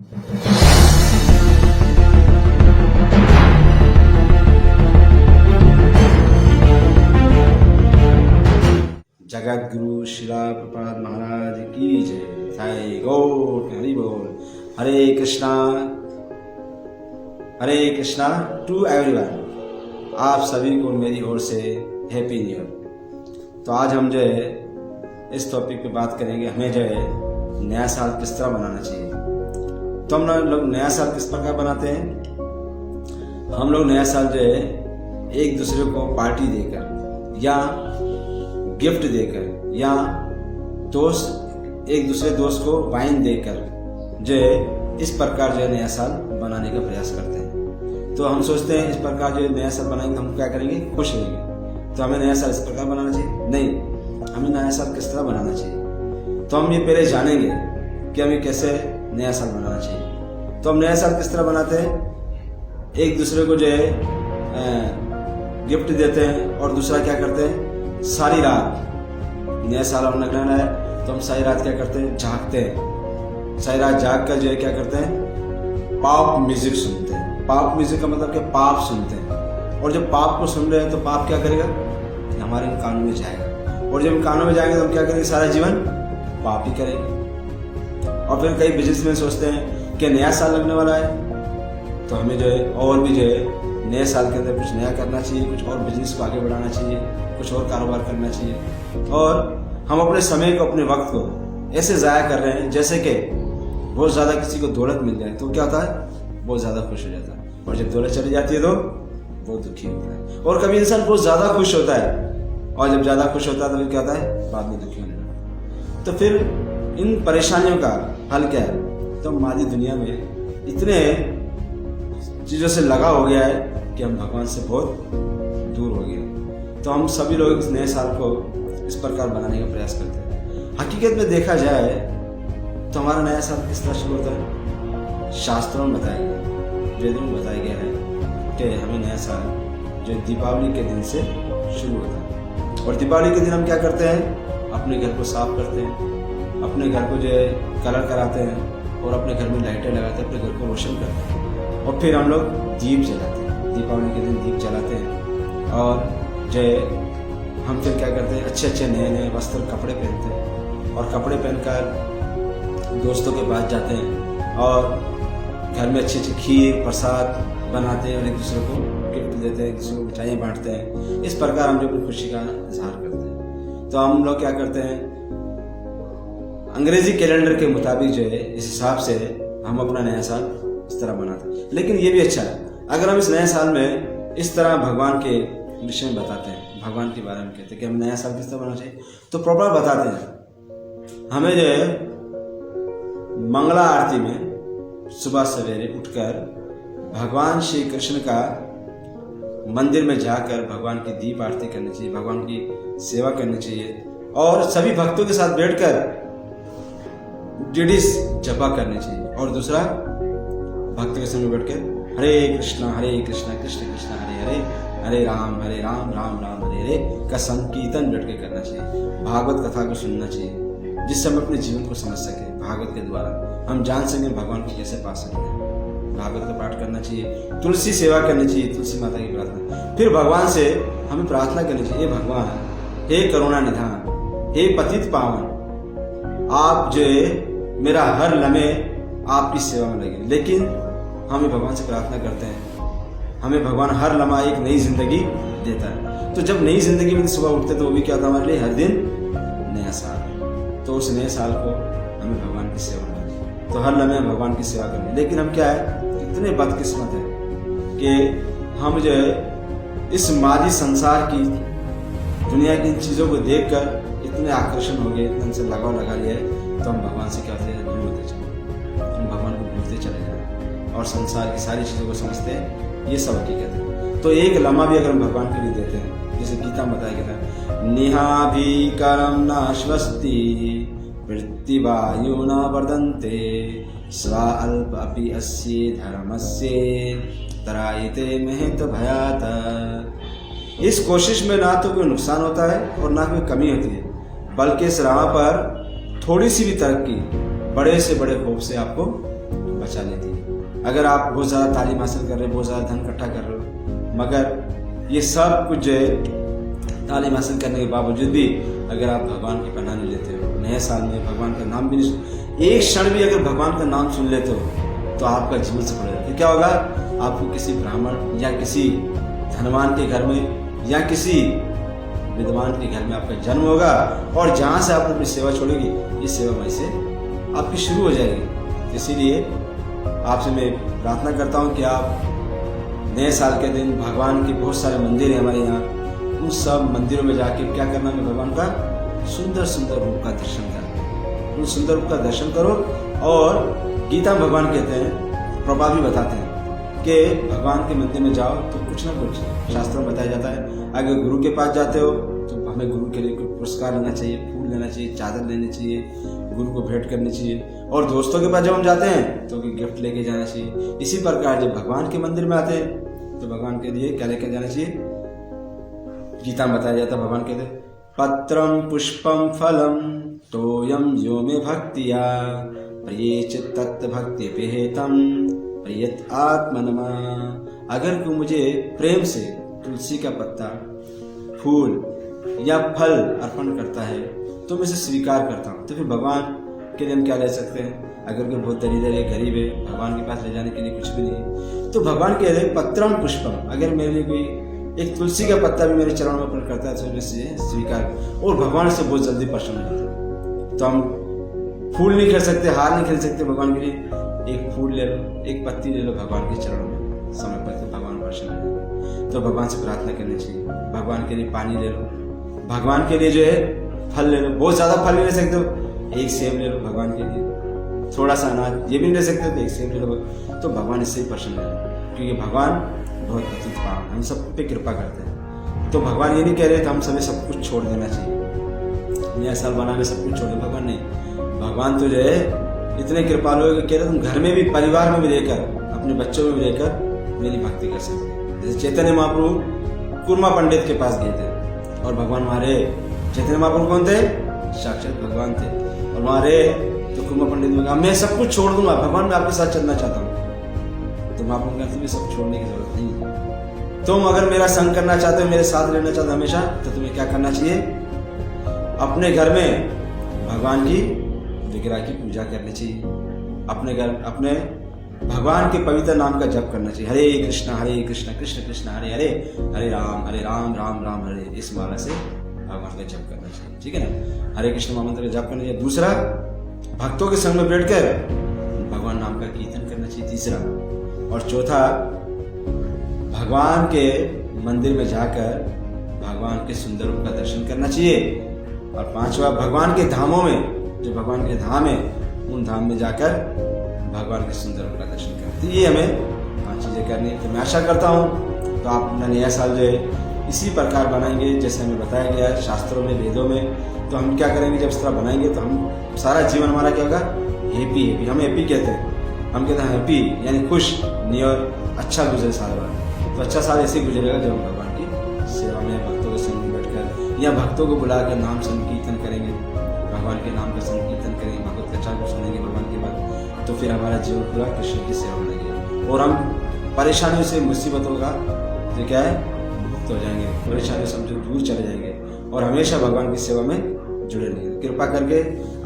जगत गुरु शिला प्रपाद महाराज की जय। जय गौर हरि बोल। हरे कृष्णा टू एवरीवन। आप सभी को मेरी ओर से हैप्पी न्यू ईयर। तो आज हम जो है इस टॉपिक पे बात करेंगे, हमें जो है नया साल किस तरह बनाना चाहिए। तो हम लोग नया साल किस प्रकार बनाते हैं। हम लोग नया साल जो है एक दूसरे को पार्टी देकर या गिफ्ट देकर या एक दूसरे दोस्त को वाइन देकर जो है इस प्रकार जो है नया साल बनाने का प्रयास करते हैं। तो हम सोचते हैं इस प्रकार जो नया साल बनाएंगे हम क्या करेंगे, खुश रहेंगे। तो हमें नया साल इस प्रकार बनाना चाहिए? नहीं, हमें नया साल किस तरह बनाना चाहिए। तो हम ये पहले जानेंगे कि हमें कैसे नया साल बनाना चाहिए। तो हम नया साल किस तरह बनाते हैं, एक दूसरे को जो है गिफ्ट देते हैं और दूसरा क्या करते हैं, सारी रात नया साल हम लगना है तो हम सारी रात क्या करते हैं, जागते हैं। सारी रात जाग कर जो है क्या करते हैं, पॉप म्यूजिक सुनते हैं। पॉप म्यूजिक का मतलब क्या, पाप सुनते हैं। और जब पाप को सुन रहे हैं तो पाप क्या करेगा, हमारे कानों में जाएगा। और जब कानों में जाएंगे तो हम क्या करेंगे, सारा जीवन पाप ही करेंगे। और फिर कई बिजनेसमैन सोचते हैं कि नया साल लगने वाला है तो हमें जो है और भी जो है नए साल के अंदर कुछ नया करना चाहिए, कुछ और बिजनेस को आगे बढ़ाना चाहिए, कुछ और कारोबार करना चाहिए। और हम अपने समय को, अपने वक्त को ऐसे ज़ाया कर रहे हैं जैसे कि बहुत ज़्यादा किसी को दौलत मिल जाए तो क्या होता है, बहुत ज़्यादा खुश हो जाता है। और जब दौलत चली जाती है तो बहुत दुखी होता है। और कभी इंसान बहुत ज़्यादा खुश होता है और जब ज़्यादा खुश होता है तो क्या होता है, बाद में दुखी होने लगता है। तो फिर इन परेशानियों का हल क्या है। तो हमारी दुनिया में इतने चीज़ों से लगा हो गया है कि हम भगवान से बहुत दूर हो गए। तो हम सभी लोग इस नए साल को इस प्रकार बनाने का प्रयास करते हैं। हकीकत में देखा जाए तो हमारा नया साल किस तरह शुरू होता है, शास्त्रों में बताया गया, वेदों में बताया गया है कि हमें नया साल जो दीपावली के दिन से शुरू होता है। और दीपावली के दिन हम क्या करते हैं, अपने घर को साफ करते हैं, अपने घर को जो है कलर कराते हैं और अपने घर में लाइटें लगाते हैं, अपने घर को रोशन करते हैं। और फिर हम लोग दीप जलाते हैं, दीपावली के दिन दीप जलाते हैं। और जो हम फिर क्या करते हैं, अच्छे अच्छे नए नए वस्त्र कपड़े पहनते हैं और कपड़े पहनकर दोस्तों के पास जाते हैं और घर में अच्छी अच्छी खीर प्रसाद बनाते हैं और एक दूसरे को गिफ्ट देते हैं, एक दूसरे को मिठाइयाँ बांटते हैं। इस प्रकार हम जो अपनी खुशी का इजहार करते हैं। तो हम लोग क्या करते हैं, अंग्रेजी कैलेंडर के मुताबिक जो है इस हिसाब से हम अपना नया साल इस तरह बनाते हैं। लेकिन ये भी अच्छा है अगर हम इस नए साल में इस तरह भगवान के विषय में बताते हैं, भगवान के बारे में कहते हैं कि हम नया साल किस तरह बनाना चाहिए, तो प्रॉपर बताते हैं। हमें जो है मंगला आरती में सुबह सवेरे उठकर भगवान श्री कृष्ण का मंदिर में जाकर भगवान की दीप आरती करनी चाहिए, भगवान की सेवा करनी चाहिए और सभी भक्तों के साथ बैठकर डिडिस जपा करनी चाहिए। और दूसरा भक्तों के सामने बैठकर हरे कृष्णा कृष्ण कृष्ण हरे हरे, हरे राम राम राम हरे हरे का संकीर्तन बैठ के करना चाहिए। भागवत कथा को सुनना चाहिए जिससे हम अपने जीवन को समझ सके। भागवत के द्वारा हम जान सकें भगवान को कैसे पा सकते हैं। भागवत का पाठ करना चाहिए, तुलसी सेवा करनी चाहिए, तुलसी माता की प्रार्थना। फिर भगवान से हमें प्रार्थना करनी चाहिए, हे भगवान, हे करुणा निधान, हे पतित पावन, आप जो है मेरा हर लम्हे आपकी सेवा में लगे। लेकिन हम भगवान से प्रार्थना करते हैं, हमें भगवान हर लम्हा एक नई जिंदगी देता है। तो जब नई जिंदगी में सुबह उठते तो वो भी क्या होता है हमारे लिए, हर दिन नया साल। तो उस नए साल को हमें भगवान की सेवा करनी, तो हर लम्हे भगवान की सेवा करनी। लेकिन हम क्या है, इतने बदकिस्मत है कि हम जो है इस मादी संसार की दुनिया की इन चीज़ों को देखकर इतने आकर्षण हो गए, इतने से लगाव लगा लिया है, तो हम भगवान से क्या होते हैं, दूर होते चले, हम भगवान को भूलते चले जाए और संसार की सारी चीज़ों को समझते हैं ये सब हकीकत है। तो एक लम्हा भी अगर हम भगवान के लिए देते हैं, जैसे गीता में बताया गया था, निहाभि करम नाश्वस्ति वृत्ति वायु न वर्धन्ते स्वा अल्प अपि अस्ये धर्मस्य तरायते महत भयात। इस कोशिश में ना तो कोई नुकसान होता है और ना कोई कमी होती है, बल्कि इस राह पर थोड़ी सी भी तरक्की बड़े से बड़े खौफ से आपको बचा लेती है। अगर आप बहुत ज़्यादा तालीम हासिल कर रहे हो, बहुत ज़्यादा धन इकट्ठा कर रहे हो, मगर ये सब कुछ जो है तालीम हासिल करने के बावजूद भी अगर आप भगवान की पनाह नहीं लेते हो, नए साल में भगवान का नाम भी नहीं, एक क्षण भी अगर भगवान का नाम सुन लेते हो तो आपका जीवन सफल हो जाता है। क्या होगा, आपको किसी ब्राह्मण या किसी धनवान के घर में या किसी विद्वान के घर में आपका जन्म होगा, और जहाँ से आपने अपनी सेवा छोड़ेगी, ये सेवा वहीं से आपकी शुरू हो जाएगी। इसीलिए आपसे मैं प्रार्थना करता हूँ कि आप नए साल के दिन भगवान के बहुत सारे मंदिर हैं हमारे यहाँ, उन सब मंदिरों में जाके क्या करना है, भगवान का सुंदर सुंदर रूप का दर्शन करना, उन सुंदर रूप का दर्शन करो। और गीता में भगवान कहते हैं, प्रभुपाद भी बताते हैं कि भगवान के मंदिर में जाओ तो कुछ ना कुछ शास्त्रों में बताया जाता है। अगर गुरु के पास जाते हो तो हमें गुरु के लिए कोई पुरस्कार लेना चाहिए, फूल लेना चाहिए, चादर लेनी चाहिए, गुरु को भेंट करनी चाहिए। और दोस्तों के पास जब हम जाते हैं तो गिफ्ट लेके जाना चाहिए। इसी प्रकार जब भगवान के मंदिर में आते हैं तो भगवान के लिए क्या लेकर जाना चाहिए, गीता में बताया जाता है, भगवान कहते हैं पत्रम पुष्पम फलम तोयम यो में भक्तिया प्रियेच तत्व भक्ति पेहेतम प्रियत आत्मनमा। अगर कोई मुझे प्रेम से तुलसी का पत्ता, फूल या फल अर्पण करता है तो मैं इसे स्वीकार करता हूँ। तो फिर भगवान के लिए हम क्या ले सकते हैं, अगर कोई बहुत दरिद्र है, गरीब है, भगवान के पास ले जाने के लिए कुछ भी नहीं, तो भगवान कह रहे पत्रम पुष्पम, अगर मेरे लिए कोई एक तुलसी का पत्ता भी मेरे चरणों में अर्पण करता है तो मैं इसे स्वीकार, और भगवान से बहुत जल्दी प्रसन्न हो जाता है। तो हम फूल नहीं खरीद सकते, हार नहीं खरीद सकते भगवान के लिए, एक फूल ले लो, एक पत्ती ले लो, भगवान के चरणों में समय पर भगवान प्रसन्न हो। तो भगवान से प्रार्थना करनी चाहिए, भगवान के लिए पानी ले लो, भगवान के लिए जो है फल ले लो, बहुत ज्यादा फल नहीं ले सकते हो, एक सेब ले लो भगवान के लिए, थोड़ा सा अनाज ये भी नहीं ले सकते तो एक सेब ले लो, तो भगवान इससे ही प्रसन्न है, क्योंकि भगवान बहुत अतीत पावन, हम सब पे कृपा करते हैं। तो भगवान ये नहीं कह रहे थे हम सभी सब कुछ छोड़ देना चाहिए, नया साल बना के सब कुछ छोड़ दे, भगवान नहीं, भगवान तो जो है इतने कृपालु है कि कह रहे तुम घर में भी, परिवार में भी रहकर, अपने बच्चों में भी रहकर मेरी भक्ति कर सकते हैं। जैसे चैतन्य महाप्रभु कुर्मा पंडित के पास गए थे और भगवान हमारे चैतन्य महाप्रभु कौन थे, साक्षात भगवान थे, और वहां रहे तो कुर्मा पंडित ने कहा मैं सब कुछ छोड़ दूंगा, भगवान मैं आपके साथ चलना चाहता हूँ। तो महाप्रभु कहते तुम्हें सब छोड़ने की जरूरत नहीं है, तुम अगर मेरा संग करना चाहते हो, मेरे साथ रहना चाहते हो हमेशा, तो तुम्हें क्या करना चाहिए, अपने घर में भगवान की विग्रह की पूजा करनी चाहिए, अपने घर अपने भगवान के पवित्र नाम का जप करना चाहिए, हरे कृष्ण कृष्ण कृष्ण हरे हरे, हरे राम राम राम हरे, इस माला से भगवान का जप करना चाहिए, ठीक है ना, हरे कृष्ण महामंत्र का जप करना चाहिए। दूसरा, भक्तों के संग में बैठकर भगवान नाम का कीर्तन करना चाहिए। तीसरा और चौथा, भगवान के मंदिर में जाकर भगवान के सुंदर रूप का दर्शन करना चाहिए। और पांचवा, भगवान के धामों में, जो भगवान के धाम है उन धाम में जाकर भगवान के सुंदर रूप का दर्शन करते, ये हमें 5 चीजें करनी है। तो मैं आशा करता हूँ तो आप अपना नया साल जो है इसी प्रकार बनाएंगे जैसे हमें बताया गया है शास्त्रों में, वेदों में। तो हम क्या करेंगे, जब इस तरह बनाएंगे तो हम सारा जीवन हमारा क्या होगा, हैप्पी हैप्पी, हम हैप्पी कहते हैं, हम कहते हैं हैप्पी यानी खुश, न्यू अच्छा गुजरे साल भर। तो अच्छा साल ऐसे गुजरेगा जब हम भगवान की सेवा में, भक्तों के संग में बैठकर या भक्तों को बुलाकर नाम संकीर्तन करेंगे, भगवान के नाम का संकीर्तन करेंगे, भगवत कथा को सुनेंगे भगवान के बाद, तो फिर हमारा जीवन पूरा कृष्ण की सेवा में लगेगा और हम परेशानियों से, मुसीबतों का जो क्या है मुक्त हो जाएंगे, परेशानियों से हम जो दूर चले जाएंगे और हमेशा भगवान की सेवा में जुड़े रहेंगे। कृपा करके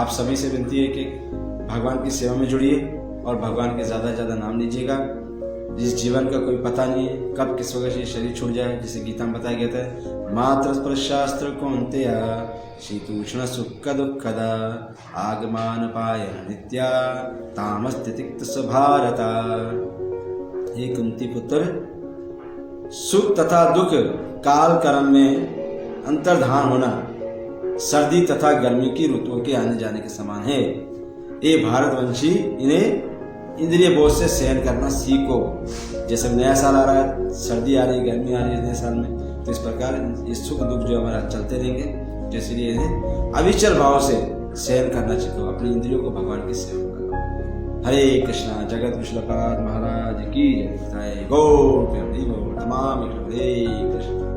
आप सभी से विनती है कि भगवान की सेवा में जुड़िए और भगवान के ज़्यादा से ज़्यादा नाम लीजिएगा। जिस जीवन का कोई पता नहीं है कब किस वजह से शरीर छूट जाए, जिसे गीता में बताया गया था, मात्र स्पर्शास्त्र कौन्तेय शीतोष्ण सुख दुःखदा आगमान पायन नित्या तामस्तितिक्त भारता। हे कुंती पुत्र, सुख तथा दुख काल कर्म में अंतर्धान होना सर्दी तथा गर्मी की ऋतुओं के आने जाने के समान है। ये भारतवंशी, इन्हें इंद्रिय बोझ से सहन करना सीखो। जैसे नया साल आ रहा है, सर्दी आ रही है, गर्मी आ रही है नए साल में, तो इस प्रकार ये सुख दुख जो हमारा चलते रहेंगे, तो इसलिए इन्हें अविचल भाव से सहन करना सीखो, अपनी इंद्रियों को भगवान की सेवा करो। हरे कृष्णा। जगत विश्वपाद महाराज की जय। गौर तमाम हरे कृष्ण।